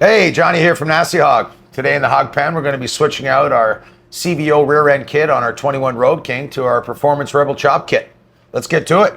Hey, Johnny here from Nasty Hog. Today in the Hog Pen, we're going to be switching out our CVO rear end kit on our 21 Road King to our Performance Rebel chop kit. Let's get to it.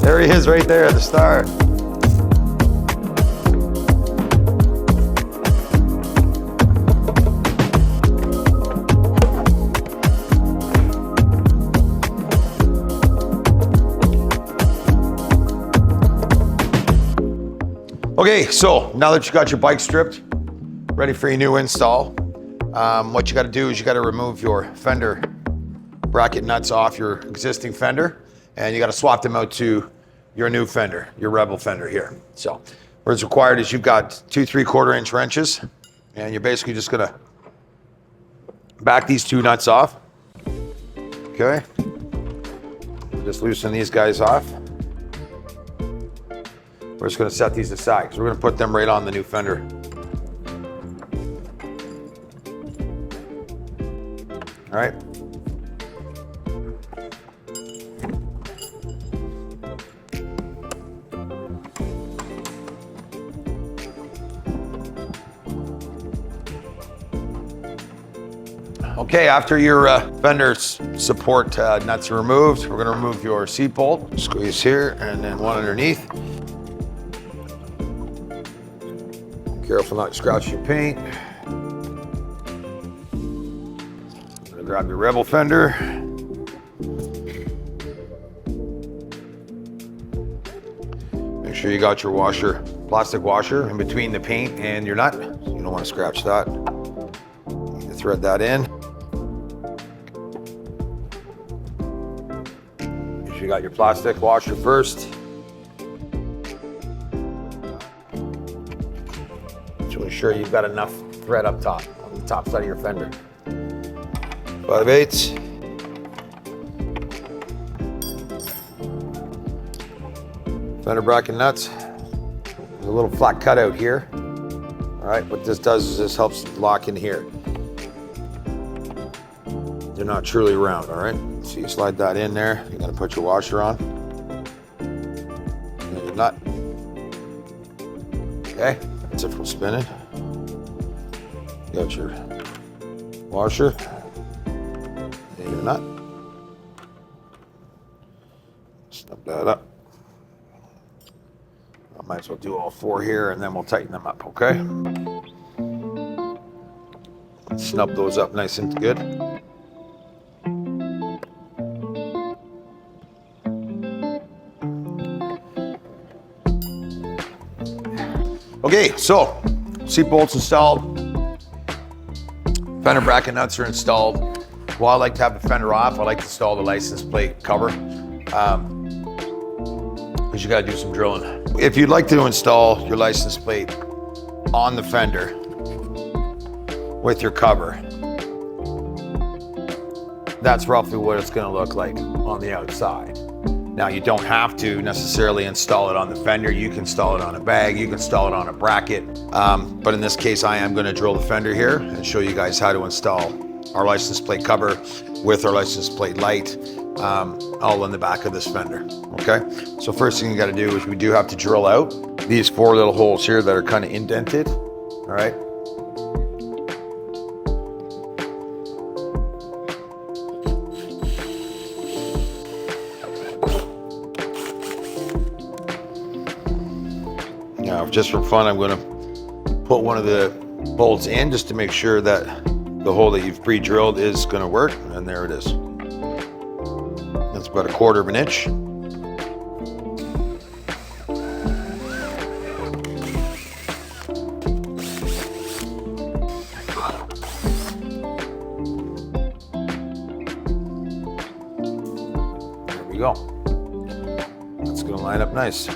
There he is right there at the start. Okay, so now that you got your bike stripped, ready for your new install, what you got to do is you got to remove your fender bracket nuts off your existing fender, and you got to swap them out to your new fender, your Rebel fender here. So what's required is you've got 2 3/4 inch wrenches, and you're basically just gonna back these 2 nuts off. Okay, just loosen these guys off. We're just gonna set these aside because we're gonna put them right on the new fender. All right. Okay, after your fender support nuts are removed, we're gonna remove your seat bolt. Squeeze here and then one underneath. Careful not to scratch your paint. Gonna grab your Rebel fender. Make sure you got your washer, plastic washer in between the paint and your nut. So you don't want to scratch that. You can thread that in. You got your plastic washer first. To ensure you've got enough thread up top, on the top side of your fender. 5/8. Fender bracket nuts. There's a little flat cutout here. All right, what this does is this helps lock in here. They're not truly round, all right? So you slide that in there. You're gonna put your washer on. And then your nut. Okay, that's it for spinning. You got your washer. And your nut. Snap that up. I might as well do all 4 here and then we'll tighten them up, okay? Snub those up nice and good. Okay, so seat bolts installed, fender bracket nuts are installed. Well, I like to have the fender off. I like to install the license plate cover because you got to do some drilling. If you'd like to install your license plate on the fender with your cover, that's roughly what it's going to look like on the outside. Now, you don't have to necessarily install it on the fender. You can install it on a bag, you can install it on a bracket. But in this case, I am going to drill the fender here and show you guys how to install our license plate cover with our license plate light all in the back of this fender. Okay, so first thing you got to do is we do have to drill out these 4 little holes here that are kind of indented. All right. Now, just for fun, I'm going to put one of the bolts in just to make sure that the hole that you've pre-drilled is going to work, and there it is. That's about 1/4 of an inch. There we go. That's going to line up nice.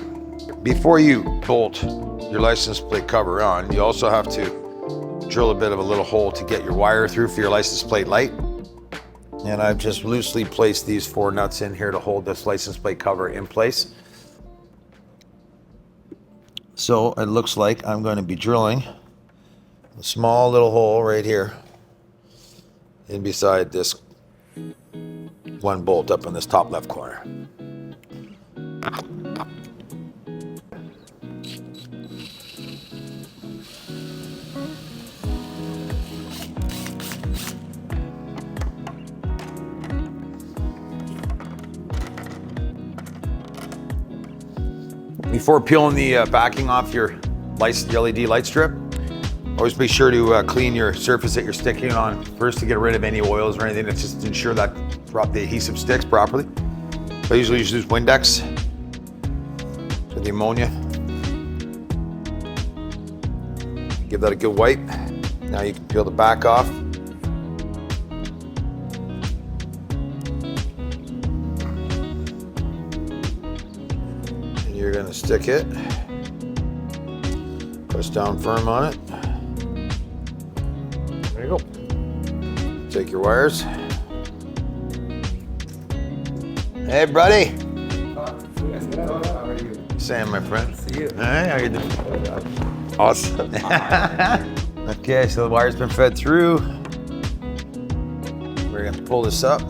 Before you bolt your license plate cover on, you also have to drill a bit of a little hole to get your wire through for your license plate light. And I've just loosely placed these 4 nuts in here to hold this license plate cover in place. So it looks like I'm going to be drilling a small little hole right here in beside this one bolt up in this top left corner. Before peeling the backing off your LED light strip, always be sure to clean your surface that you're sticking on first to get rid of any oils or anything. That's just to ensure that the adhesive sticks properly. I usually use Windex for the ammonia. Give that a good wipe. Now you can peel the back off. You're going to stick it, press down firm on it. There you go. Take your wires. Hey, buddy. How are you? Sam, my friend. See you. Hey, how you doing? Awesome. Okay, so the wire's been fed through. We're going to pull this up.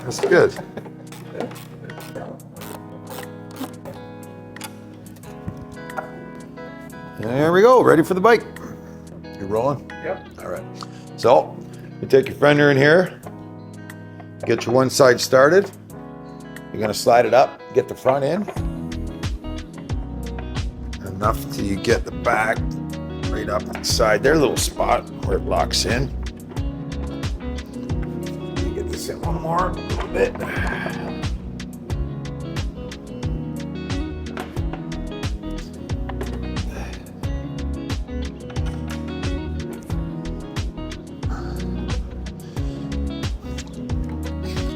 That's good. There we go, ready for the bike. You rolling? Yep. All right. So, you take your fender in here, get your one side started. You're gonna slide it up, get the front in. Enough till you get the back right up inside their little spot where it locks in. Get this in one more, a little bit.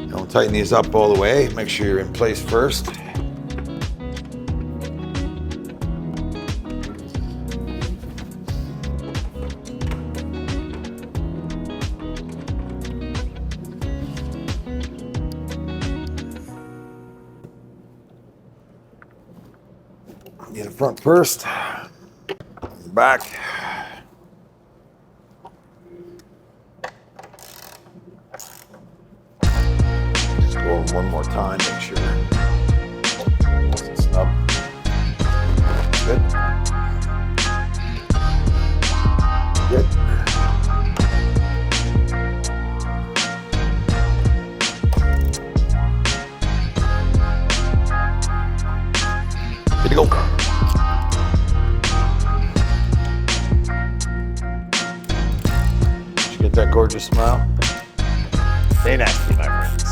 Don't tighten these up all the way. Make sure you're in place first. Get the front first, back. Just go over one more time, make sure it's snug. Good. Good. Good to go. Get that gorgeous smile. Stay nasty, my friends.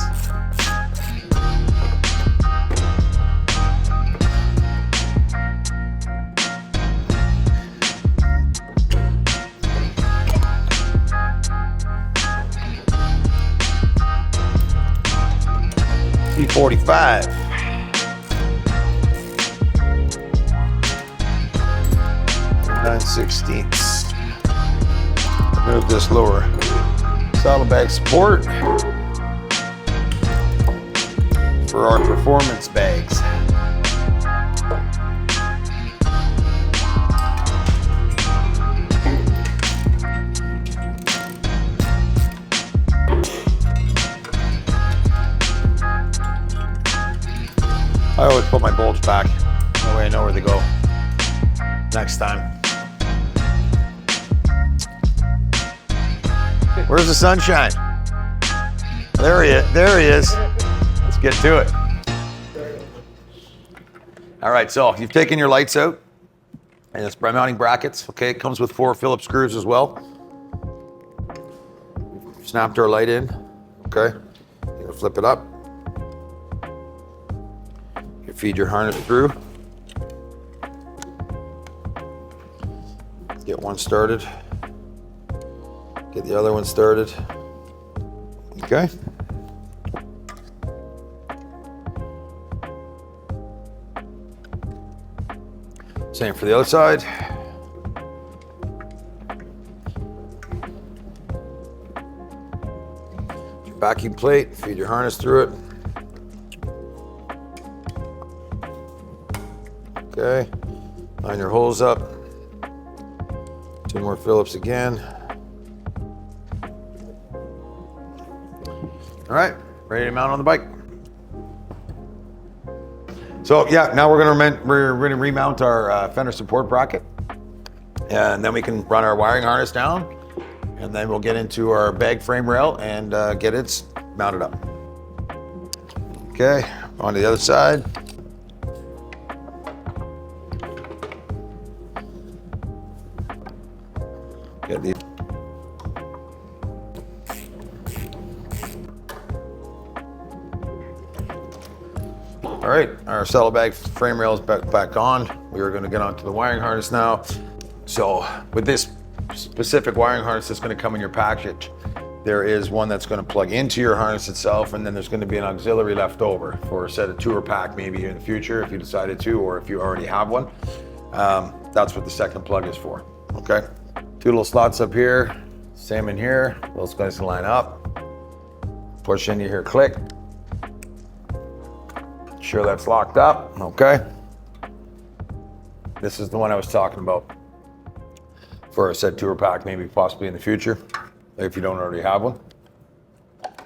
P45. Nine sixteenths. Remove this lower saddlebag support for our performance bags. I always put my bolts back. That way I know where they go next time. Where's the sunshine? There he is. There he is. Let's get to it. All right, so you've taken your lights out and it's mounting brackets. Okay, it comes with 4 Phillips screws as well. Snapped our light in. Okay, you're gonna flip it up. You feed your harness through. Get one started. Get the other one started. Okay. Same for the other side. Your backing plate, feed your harness through it. Okay. Line your holes up. 2 more Phillips again. All right, ready to mount on the bike. So yeah, now we're gonna remount our fender support bracket, and then we can run our wiring harness down, and then we'll get into our bag frame rail and get it mounted up. Okay, on to the other side. Get these. All right, our saddlebag frame rail is back on. We are going to get onto the wiring harness now. So with this specific wiring harness that's going to come in your package, there is one that's going to plug into your harness itself, and then there's going to be an auxiliary left over for a set of tour pack maybe in the future if you decided to, or if you already have one. That's what the second plug is for, okay? 2 little slots up here, same in here. Those guys can line up. Push in, you hear click. Sure that's locked up, okay? This is the one I was talking about for a set tour pack, maybe possibly in the future, if you don't already have one.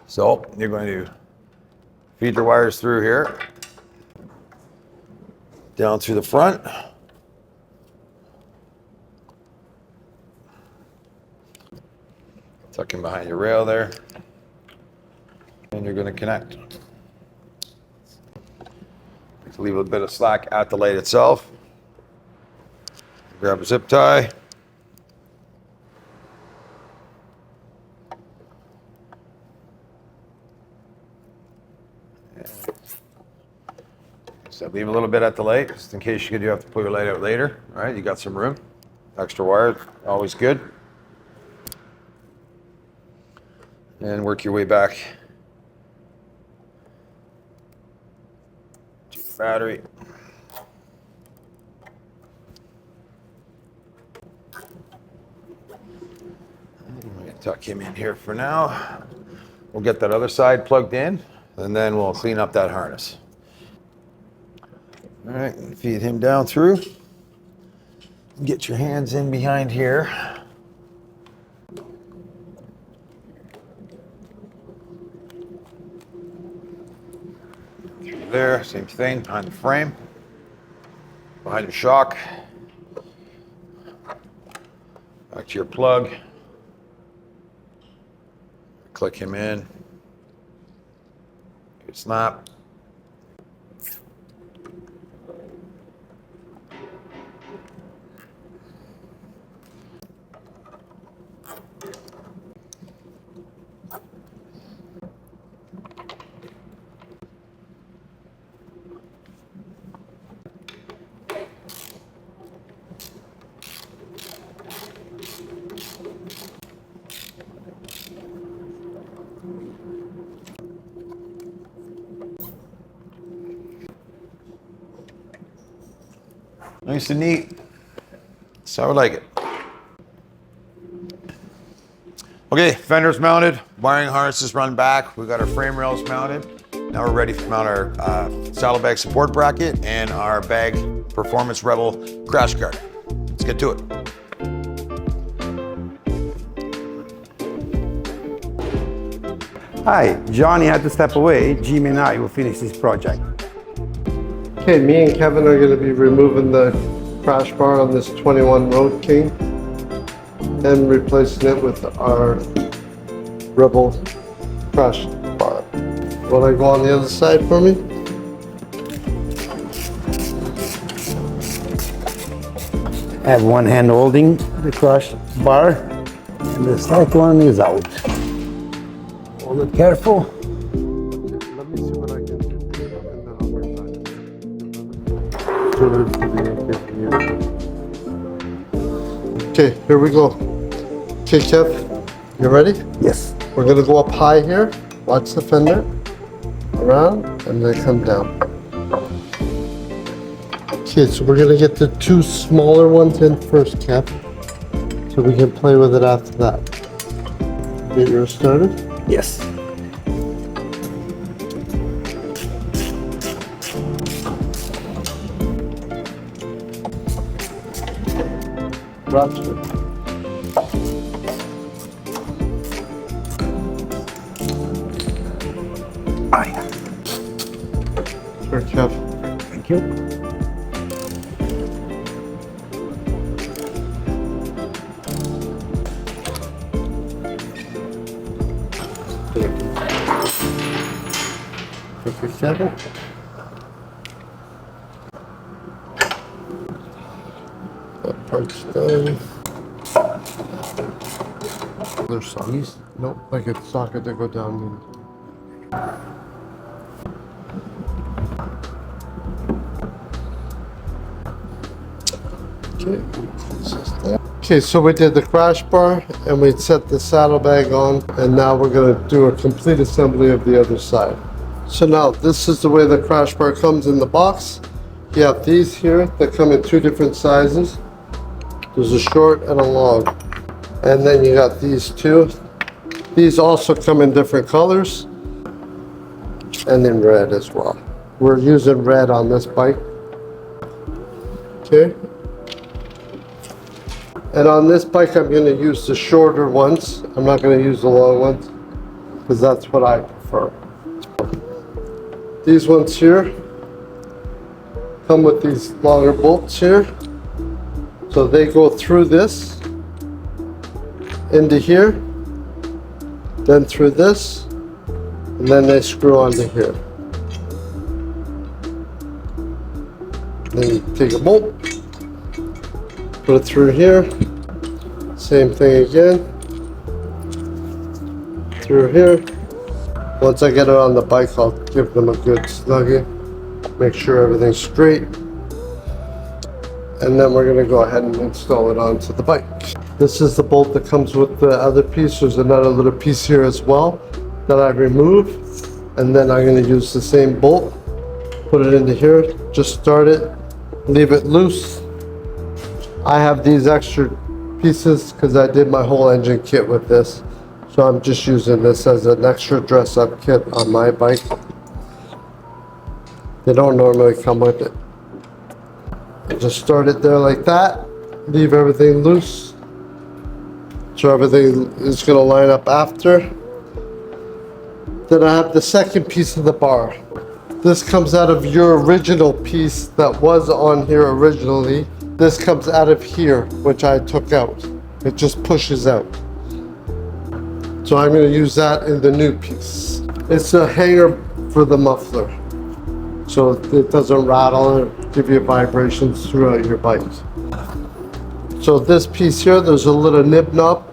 So you're going to feed your wires through here, down through the front. Tuck in behind your rail there, and you're going to connect. Leave a bit of slack at the light itself. Grab a zip tie. So leave a little bit at the light, just in case you do have to pull your light out later. All right, you got some room. Extra wire, always good. And work your way back to the battery. I'm going to tuck him in here for now. We'll get that other side plugged in, and then we'll clean up that harness. All right, feed him down through. Get your hands in behind here. Through there, same thing, behind the frame, behind the shock. Back to your plug. Click him in. Good snap. Nice and neat. That's how I like it. Okay, fenders mounted, wiring harnesses run back. We got our frame rails mounted. Now we're ready to mount our saddlebag support bracket and our bag performance Rebel crash guard. Let's get to it. Hi, Johnny had to step away. Jimmy and I will finish this project. Okay, me and Kevin are going to be removing the crash bar on this 21 Road King and replacing it with our Rebel crash bar. Want to go on the other side for me? I have one hand holding the crash bar and the second one is out. Hold it careful. Let me see what I can do and then I'll get back. Okay, here we go. Okay, Kev, you ready? Yes. We're going to go up high here. Watch the fender. Around and then come down. Okay, so we're gonna get the two smaller ones in first, Kev, so we can play with it after that. Get yours started? Yes. Roger. Sure, Kev. Thank you. Thank you, Kevin. That part's done. Other sockets? Nope, like a socket to go down in. Okay, so we did the crash bar and we set the saddlebag on, and now we're going to do a complete assembly of the other side. So now this is the way the crash bar comes in the box. You have these here that come in two different sizes. There's a short and a long. And then you got these two. These also come in different colors and in red as well. We're using red on this bike. Okay. And on this bike, I'm going to use the shorter ones. I'm not going to use the long ones because that's what I prefer. These ones here come with these longer bolts here. So they go through this, into here, then through this, and then they screw onto here. Then you take a bolt, put it through here, same thing again, through here. Once I get it on the bike, I'll give them a good snugging, make sure everything's straight, and then we're gonna go ahead and install it onto the bike. This is the bolt that comes with the other piece. There's another little piece here as well that I remove, and then I'm gonna use the same bolt, put it into here, just start it, leave it loose. I have these extra pieces because I did my whole engine kit with this. So I'm just using this as an extra dress-up kit on my bike. They don't normally come with it. Just start it there like that, leave everything loose, so everything is going to line up after. Then I have the second piece of the bar. This comes out of your original piece that was on here originally. This comes out of here, which I took out. It just pushes out. So I'm going to use that in the new piece. It's a hanger for the muffler, so it doesn't rattle or give you vibrations throughout your bike. So this piece here, there's a little nib knob.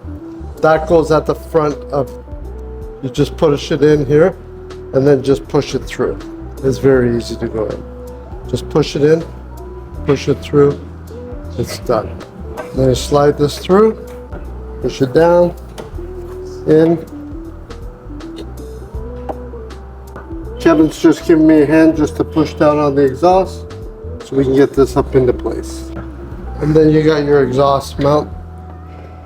That goes at the front of, you just push it in here and then just push it through. It's very easy to go in. Just push it in, push it through, it's done. Then you slide this through, push it down, in. Kevin's just giving me a hand just to push down on the exhaust. so we can get this up into place. And then you got your exhaust mount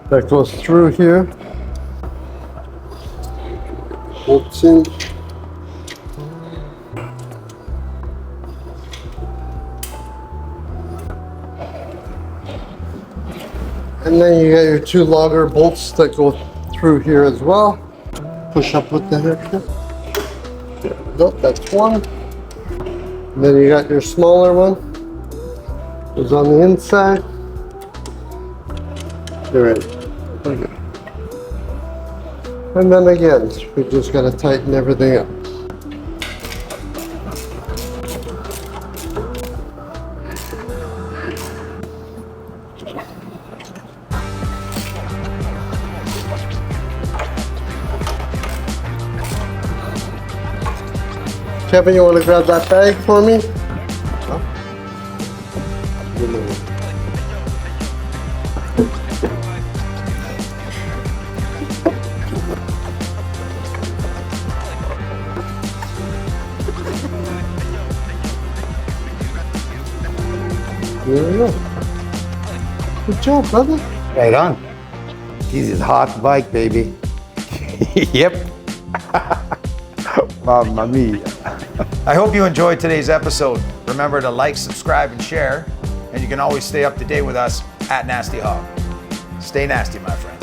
that goes through here. Bolts in. And then you got your 2 logger bolts that go through here as well. Push up with the haircut. There we go, that's one. And then you got your smaller one. Goes on the inside. You're ready. Okay. And then again, we just gotta tighten everything up. Kevin, you want to grab that bag for me? There we go. Good job, brother. Right on. This is hot bike, baby. Yep. Mamma mia. I hope you enjoyed today's episode. Remember to like, subscribe, and share. And you can always stay up to date with us at Nasty Hog. Stay nasty, my friend.